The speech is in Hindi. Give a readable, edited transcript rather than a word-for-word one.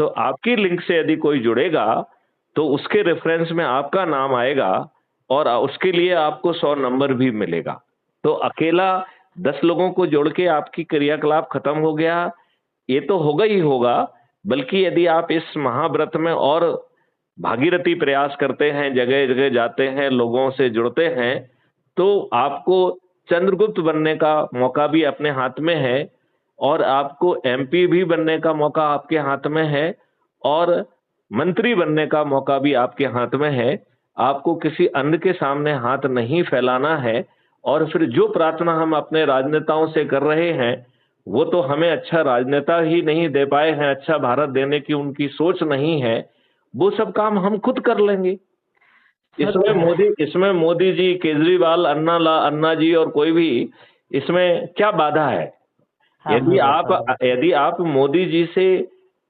तो आपकी लिंक से यदि कोई जुड़ेगा तो उसके रेफरेंस में आपका नाम आएगा और उसके लिए आपको 100 नंबर भी मिलेगा। तो अकेला 10 लोगों को जोड़ के आपकी क्रियाकलाप खत्म हो गया, ये तो होगा ही होगा, बल्कि यदि आप इस महाव्रत में और भागीरथी प्रयास करते हैं, जगह-जगह जाते हैं, लोगों से जुड़ते हैं, तो आपको चंद्रगुप्त बनने का मौका भी अपने हाथ में है और आपको एमपी भी बनने का मौका आपके हाथ में है और मंत्री बनने का मौका भी आपके हाथ में है। आपको किसी अन्य के सामने हाथ नहीं फैलाना है और फिर जो प्रार्थना हम अपने राजनेताओं से कर रहे हैं, वो तो हमें अच्छा राजनेता ही नहीं दे पाए हैं, अच्छा भारत देने की उनकी सोच नहीं है, वो सब काम हम खुद कर लेंगे। सर इसमें मोदी जी, केजरीवाल, अन्ना जी और कोई भी इसमें क्या बाधा है? हाँ बिल्कुल सर। यदि आप मोदी जी से